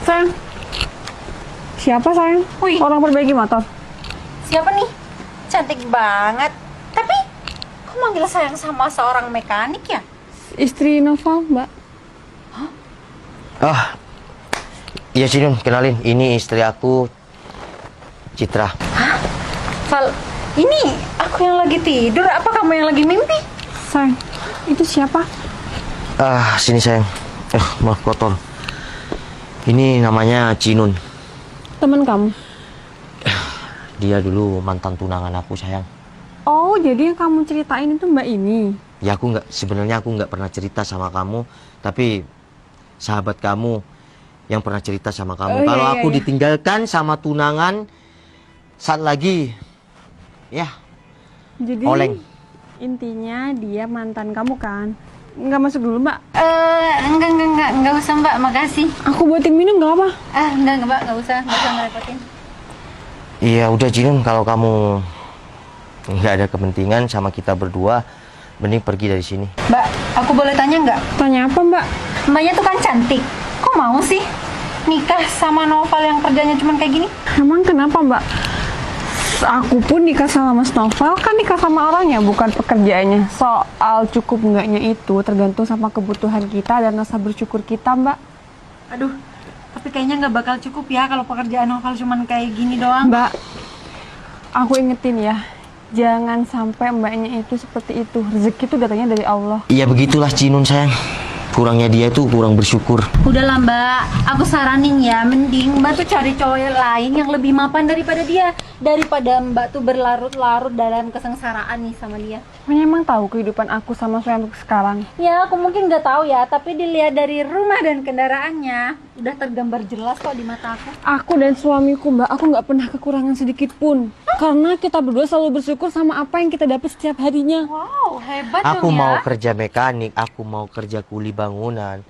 Sayang. Siapa sayang? Wih. Orang perbaiki motor. Siapa nih? Cantik banget. Tapi, kok manggil sayang sama seorang mekanik ya? Istri Noval, Mbak. Ah, iya Cinun, kenalin. Ini istri aku, Citra. Hah? Val, ini aku yang lagi tidur. Apa kamu yang lagi mimpi? Sayang, itu siapa? Ah, sini sayang. Maaf kotor. Ini namanya Cinun. Teman kamu? Dia dulu mantan tunangan aku sayang. Oh, jadi yang kamu ceritain itu Mbak ini? Ya sebenarnya aku nggak pernah cerita sama kamu, tapi sahabat kamu yang pernah cerita sama kamu. Kalau aku ditinggalkan sama tunangan saat lagi, ya. Jadi oleng. intinya dia mantan kamu kan? Nggak masuk dulu Mbak? Enggak usah Mbak, makasih. Aku buatin minum nggak apa? Enggak Mbak, nggak usah ngerepotin. Iya udah Cinun, kalau kamu nggak ada kepentingan sama kita berdua, mending pergi dari sini. Mbak, aku boleh tanya nggak? Tanya apa Mbak? Mbaknya tuh kan cantik. Kok mau sih nikah sama Noval yang kerjanya cuma kayak gini? Emang kenapa Mbak? Aku pun nikah sama Mas Noval kan nikah sama orangnya, bukan pekerjaannya. Soal cukup enggaknya itu tergantung sama kebutuhan kita dan rasa bersyukur kita Mbak. Aduh, tapi kayaknya nggak bakal cukup ya kalau pekerjaan Noval cuma kayak gini doang. Mbak, aku ingetin ya, jangan sampai mbaknya itu seperti itu. Rezeki itu datangnya dari Allah. Iya begitulah Cinun sayang. Kurangnya dia tuh kurang bersyukur. Udahlah Mbak, aku saranin ya, mending Mbak tuh cari cowok lain yang lebih mapan daripada dia. Daripada Mbak tuh berlarut-larut dalam kesengsaraan nih sama dia. Makanya emang tahu kehidupan aku sama suami untuk sekarang. Ya, aku mungkin nggak tahu ya, tapi dilihat dari rumah dan kendaraannya, udah tergambar jelas kok di mata aku. Aku dan suamiku Mbak, aku nggak pernah kekurangan sedikit pun. Karena kita berdua selalu bersyukur sama apa yang kita dapat setiap harinya. Wow, hebat Aku dong ya. mau kerja mekanik, aku mau kerja kuli bangunan.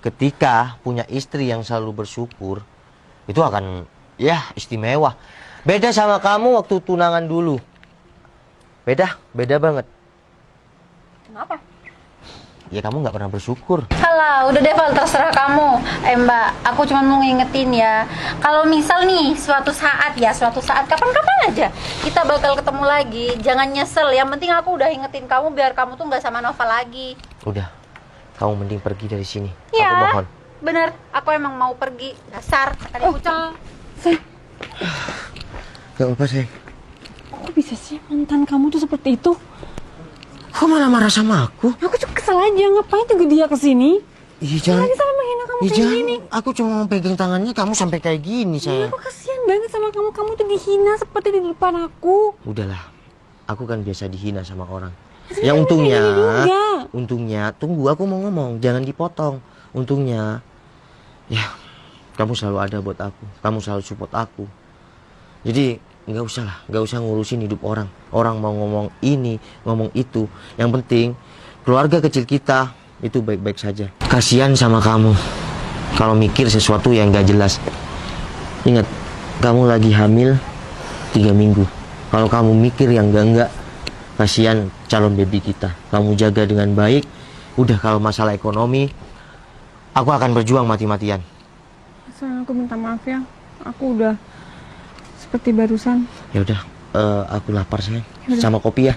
Ketika punya istri yang selalu bersyukur, itu akan ya istimewa. Beda sama kamu waktu tunangan dulu. Beda banget. Kenapa? Ya kamu nggak pernah bersyukur. Halah, udah deh Val, terserah kamu. Mbak, aku cuma mau ngingetin ya. Kalau misal nih, suatu saat kapan-kapan aja kita bakal ketemu lagi. Jangan nyesel, yang penting aku udah ingetin kamu biar kamu tuh nggak sama Nova lagi. Udah, kamu mending pergi dari sini. Ya, Aku mohon. bener, aku emang mau pergi. Dasar, kata kucing. Gak apa-apa sayang. Kok bisa sih mantan kamu tuh seperti itu? Kok malah marah sama aku? Aku cuma kesel aja, ngapain tuh dia kesini? Iya jangan. Lagi sampai menghina kamu kayak jangan. gini. Aku cuma mau pegang tangannya, kamu sampai kayak gini sayang. Aku kasihan banget sama kamu, kamu tuh dihina seperti di depan aku. Udahlah, aku kan biasa dihina sama orang. Sebenarnya Ya untungnya, kayak gini juga. untungnya, tunggu aku mau ngomong, jangan dipotong. Untungnya, ya kamu selalu ada buat aku, kamu selalu support aku. Jadi nggak usah ngurusin hidup orang. Orang mau ngomong ini, ngomong itu. Yang penting keluarga kecil kita itu baik-baik saja. Kasihan sama kamu kalau mikir sesuatu yang nggak jelas. Ingat, kamu lagi hamil 3 minggu. Kalau kamu mikir yang enggak, kasihan calon baby kita. Kamu jaga dengan baik. Udah, kalau masalah ekonomi, aku akan berjuang mati-matian. Sayang, aku minta maaf ya. Aku udah seperti barusan. Ya udah, aku lapar sayang. Yaudah. Sama kopi ya.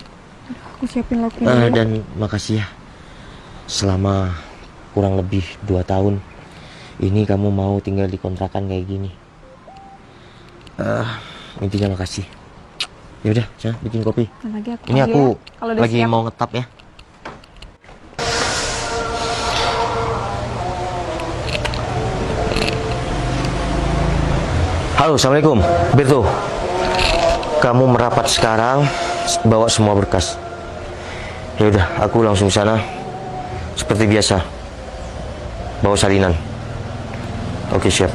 Aku siapin lauknya. Dan makasih ya. Selama kurang lebih 2 tahun ini kamu mau tinggal di kontrakan kayak gini. Intinya makasih. Ya udah, saya bikin kopi. Ini aku lagi mau ngetap ya. Halo, assalamualaikum, Berto. Kamu merapat sekarang, bawa semua berkas. Ya udah, aku langsung sana. Seperti biasa, bawa salinan. Oke, siap.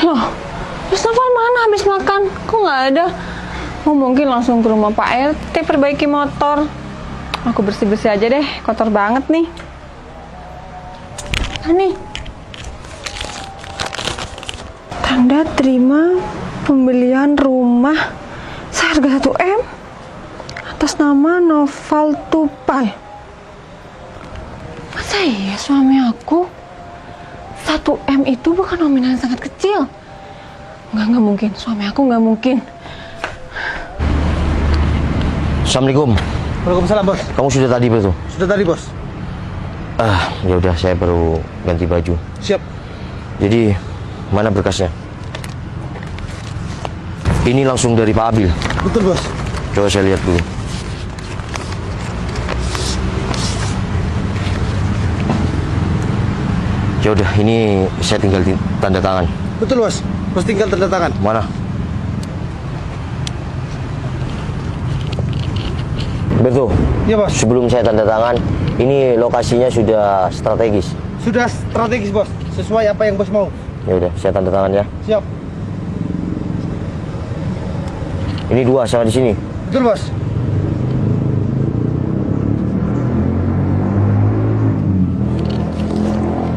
Loh, Mas Noval mana habis makan? Kok nggak ada? Oh, mungkin langsung ke rumah Pak RT perbaiki motor. Aku bersih-bersih aja deh, kotor banget nih. Nih, tanda terima pembelian rumah seharga 1 M atas nama Noval Tupai. Sebagai suami aku, 1 M itu bukan nominal yang sangat kecil. Nggak mungkin. Suami aku nggak mungkin. Assalamualaikum. Waalaikumsalam, Bos. Kamu sudah tadi betul? Sudah tadi, Bos. Ya udah, saya baru ganti baju. Siap. Jadi, mana berkasnya? Ini langsung dari Pak Abil. Betul, Bos. Coba saya lihat dulu. Ya udah, ini saya tinggal tanda tangan. Betul, Bos. Bos tinggal tanda tangan. Mana? Betul. Iya, Bos. Sebelum saya tanda tangan, ini lokasinya sudah strategis. Sudah strategis, Bos. Sesuai apa yang Bos mau. Ya udah, saya tanda tangan ya. Siap. Ini 2 sama di sini. Betul, Bos.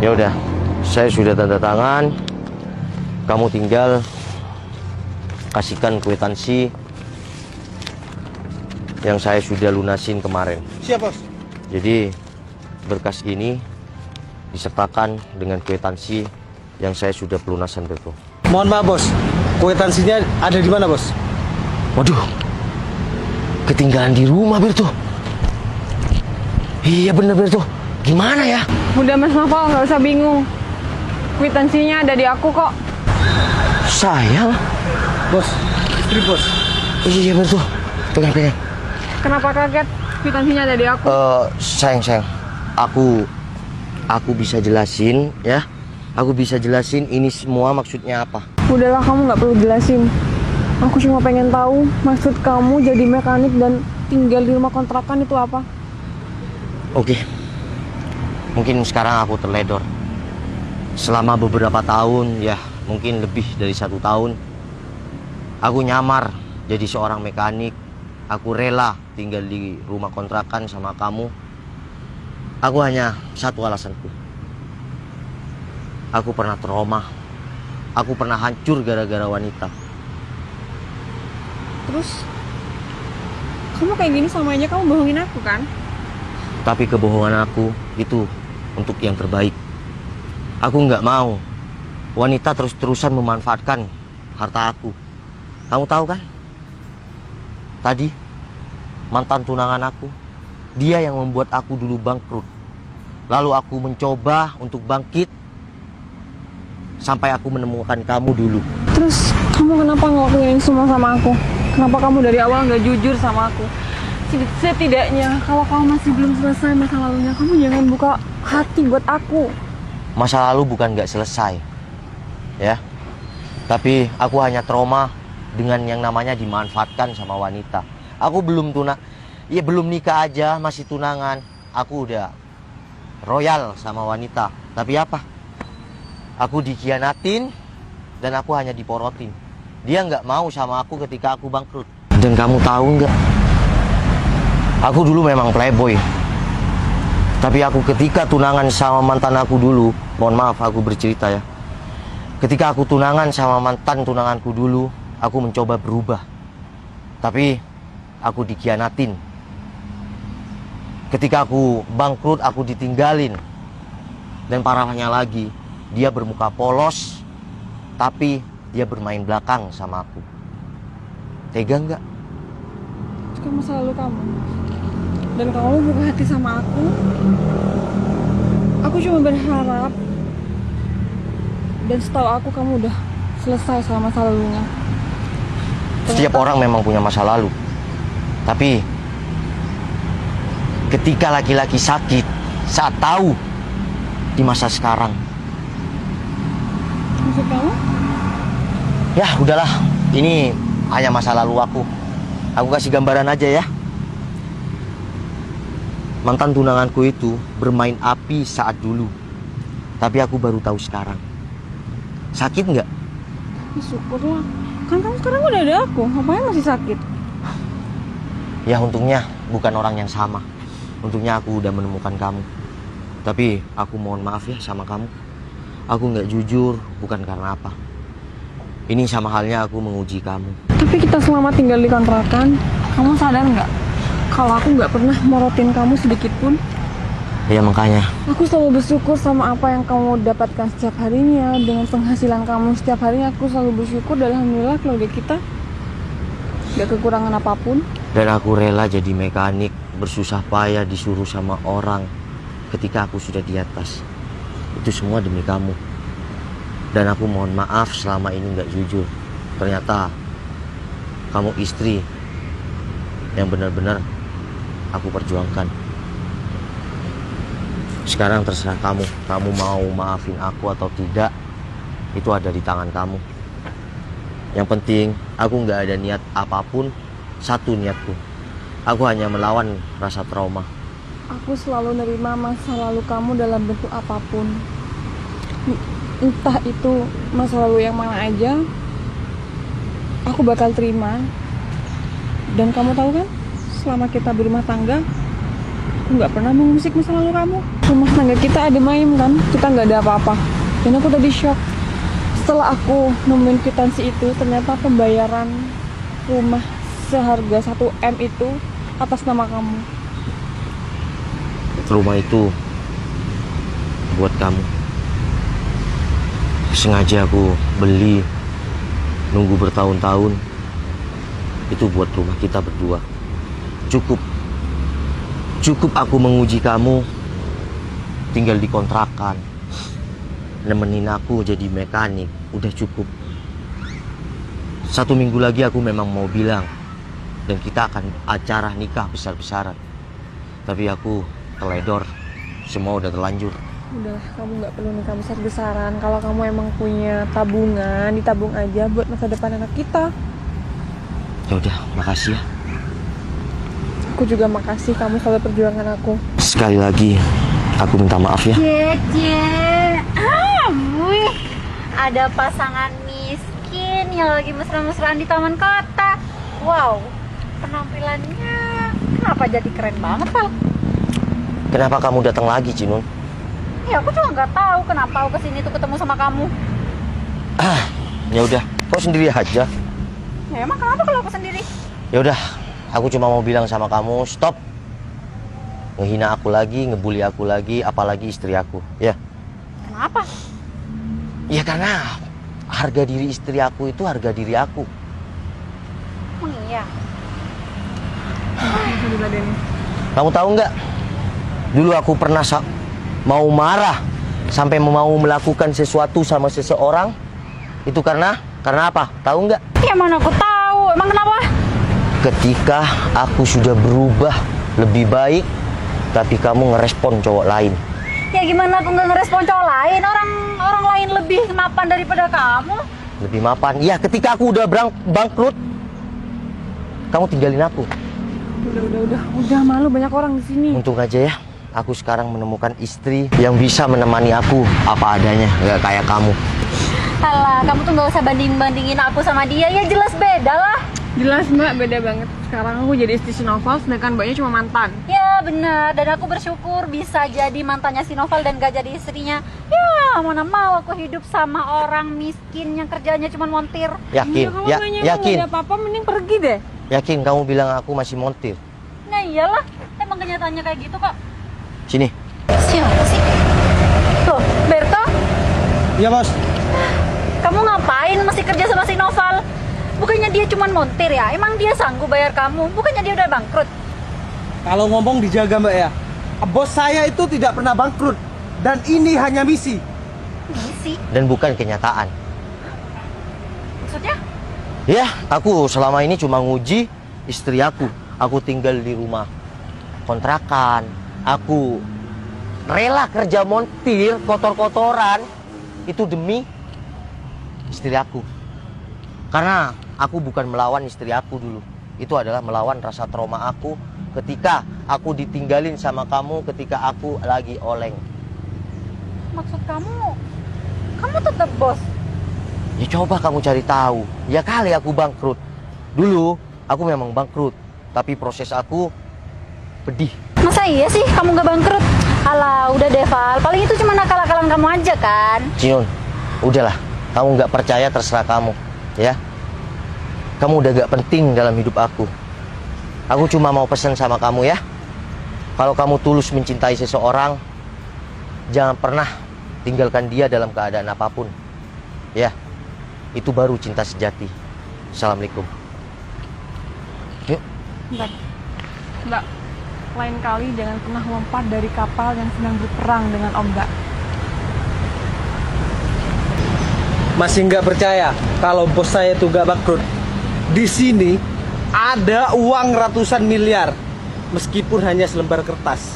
Ya udah, saya sudah tanda tangan. Kamu tinggal kasihkan kwitansi yang saya sudah lunasin kemarin. Siap, Bos. Jadi berkas ini disertakan dengan kwitansi yang saya sudah pelunasan, Berto. Mohon maaf, Bos. Kwitansinya ada di mana, Bos? Waduh, ketinggalan di rumah, Berto. Iya bener, Berto. Gimana ya? Udah Mas Novel, nggak usah bingung. Kwitansinya ada di aku kok. Sayang. Bos, istri, Bos. Iya, Berto. Pegang. Kenapa kaget? Kwitansinya ada di aku. Sayang. Aku bisa jelasin ya. Aku bisa jelasin ini semua maksudnya apa. Udahlah, kamu nggak perlu jelasin. Aku cuma pengen tahu maksud kamu jadi mekanik dan tinggal di rumah kontrakan itu apa? Oke. Mungkin sekarang aku terledor. Selama beberapa tahun, ya mungkin lebih dari 1 tahun, aku nyamar jadi seorang mekanik. Aku rela tinggal di rumah kontrakan sama kamu. Aku hanya satu alasanku. Aku pernah trauma. Aku pernah hancur gara-gara wanita. Terus kamu kayak gini sama aja kamu bohongin aku kan? Tapi kebohongan aku itu untuk yang terbaik. Aku nggak mau wanita terus-terusan memanfaatkan harta aku. Kamu tahu kan? Tadi mantan tunangan aku, dia yang membuat aku dulu bangkrut. Lalu aku mencoba untuk bangkit sampai aku menemukan kamu dulu. Terus kamu kenapa ngelakuin ini semua sama aku? Kenapa kamu dari awal nggak jujur sama aku? Setidaknya kalau kamu masih belum selesai masa lalunya, kamu jangan buka hati buat aku. Masa lalu bukan nggak selesai, ya. Tapi aku hanya trauma dengan yang namanya dimanfaatkan sama wanita. Aku belum belum nikah aja, masih tunangan. Aku udah royal sama wanita. Tapi apa? Aku dikhianatin dan aku hanya diporotin. Dia nggak mau sama aku ketika aku bangkrut. Dan kamu tahu nggak? Aku dulu memang playboy. Tapi aku ketika tunangan sama mantan aku dulu, mohon maaf aku bercerita ya. Ketika aku tunangan sama mantan tunanganku dulu, aku mencoba berubah. Tapi aku dikhianatin. Ketika aku bangkrut, aku ditinggalin. Dan parahnya lagi, dia bermuka polos, tapi dia bermain belakang sama aku. Tega nggak? Itu kan masa lalu kamu. Dan kamu buka hati sama aku. Aku cuma berharap. Dan setahu aku kamu udah selesai sama masa lalunya. Setiap orang memang punya masa lalu. Tapi ketika laki-laki sakit saat tahu di masa sekarang. Maksud kamu? Ya udahlah, ini hanya masa lalu aku. Aku kasih gambaran aja ya. Mantan tunanganku itu bermain api saat dulu. Tapi aku baru tahu sekarang. Sakit nggak? Ya, syukurlah. Kan kamu sekarang udah ada aku. Ngapain masih sakit? Ya untungnya bukan orang yang sama. Untungnya aku udah menemukan kamu. Tapi aku mohon maaf ya sama kamu. Aku nggak jujur bukan karena apa. Ini sama halnya aku menguji kamu. Tapi kita selama tinggal di kontrakan, kamu sadar nggak? Kalau aku nggak pernah morotin kamu sedikit pun. Ya makanya. Aku selalu bersyukur sama apa yang kamu dapatkan setiap harinya. Dengan penghasilan kamu setiap harinya, aku selalu bersyukur dan alhamdulillah keluarga kita gak kekurangan apapun. Dan aku rela jadi mekanik, bersusah payah disuruh sama orang ketika aku sudah di atas. Itu semua demi kamu. Dan aku mohon maaf selama ini gak jujur. Ternyata kamu istri yang benar-benar aku perjuangkan. Sekarang terserah kamu. Kamu mau maafin aku atau tidak, itu ada di tangan kamu. Yang penting aku gak ada niat apapun. Satu niatku, aku hanya melawan rasa trauma. Aku selalu nerima masa lalu kamu dalam bentuk apapun. Entah itu masa lalu yang mana aja, aku bakal terima. Dan kamu tahu kan, selama kita berumah tangga, aku nggak pernah mengusik masa lalu kamu. Rumah tangga kita adem ayem kan, kita nggak ada apa-apa. Dan aku tadi shock setelah aku nemuin kwitansi itu, ternyata pembayaran rumah seharga 1 M itu atas nama kamu. Rumah itu buat kamu. Sengaja aku beli, nunggu bertahun-tahun. Itu buat rumah kita berdua. Cukup aku menguji kamu tinggal di kontrakan, nemenin aku jadi mekanik. Udah cukup. 1 minggu lagi aku memang mau bilang, dan kita akan acara nikah besar-besaran. Tapi aku teledor, semua udah terlanjur. Udah, kamu nggak perlu nikah besar-besaran. Kalau kamu emang punya tabungan, ditabung aja buat masa depan anak kita. Ya udah, makasih ya. Aku juga makasih kamu selalu perjuangan aku. Sekali lagi, aku minta maaf ya. Cece, wih, ada pasangan miskin yang lagi mesra-mesraan di taman kota. Wow, penampilannya kenapa jadi keren banget, Pal? Kenapa kamu datang lagi, Cinun? Ya aku juga nggak tahu kenapa aku kesini tuh ketemu sama kamu. Ya udah, kau sendiri aja. Ya emang kenapa kalau aku sendiri? Ya udah, aku cuma mau bilang sama kamu, stop. Ngehina aku lagi, ngebully aku lagi, apalagi istri aku, ya. Kenapa? Ya karena harga diri istri aku itu harga diri aku. Oh iya. Masa diladenin? Kamu tahu nggak? Dulu aku pernah mau marah sampai mau melakukan sesuatu sama seseorang. Itu karena apa? Tahu nggak? Ya mana aku tahu. Emang kenapa? Ketika aku sudah berubah lebih baik, tapi kamu ngerespon cowok lain. Ya gimana aku nggak ngerespon cowok lain? Orang lain lebih mapan daripada kamu. Lebih mapan. Ya ketika aku udah bangkrut, kamu tinggalin aku. Udah malu banyak orang di sini. Untung aja ya, aku sekarang menemukan istri yang bisa menemani aku apa adanya, nggak kayak kamu. Alah, kamu tuh nggak usah bandingin aku sama dia. Ya jelas beda lah. Jelas mbak, beda banget. Sekarang aku jadi istri si Novel, sedangkan mbaknya cuma mantan. Ya benar, dan aku bersyukur bisa jadi mantannya si Novel dan gak jadi istrinya. Ya mana mau aku hidup sama orang miskin yang kerjanya cuma montir. Yakin? Kalau Ya, mbaknya yakin? nggak ada apa-apa, mending pergi deh. Yakin kamu bilang aku masih montir? Nah iyalah, emang kenyataannya kayak gitu kok. Sini. Siapa sih? Loh, Berto, Iya bos. kamu ngapain masih kerja sama si Novel? Bukannya dia cuma montir ya? Emang dia sanggup bayar kamu? Bukannya dia udah bangkrut? Kalau ngomong dijaga mbak ya. Bos saya itu tidak pernah bangkrut. Dan ini hanya misi. Misi? Dan bukan kenyataan. Maksudnya? Ya, aku selama ini cuma nguji istri aku. Aku tinggal di rumah kontrakan. Aku rela kerja montir, kotor-kotoran. Itu demi istri aku. Karena aku bukan melawan istri aku dulu. Itu adalah melawan rasa trauma aku ketika aku ditinggalin sama kamu ketika aku lagi oleng. Maksud kamu tetap bos? Ya coba kamu cari tahu. Ya kali aku bangkrut. Dulu aku memang bangkrut, tapi proses aku pedih. Masa iya sih kamu gak bangkrut? Alah, udah deh Val, paling itu cuma nakal-nakalan kamu aja kan? Cion, udahlah. Kamu nggak percaya terserah kamu, ya. Kamu udah gak penting dalam hidup aku. Aku cuma mau pesan sama kamu ya. Kalau kamu tulus mencintai seseorang, jangan pernah tinggalkan dia dalam keadaan apapun. Ya, itu baru cinta sejati. Assalamualaikum. Yuk. Mbak, Mbak, lain kali jangan pernah lompat dari kapal yang sedang berperang dengan ombak. Masih nggak percaya kalau bos saya itu nggak bangkrut? Di sini ada uang ratusan miliar, meskipun hanya selembar kertas.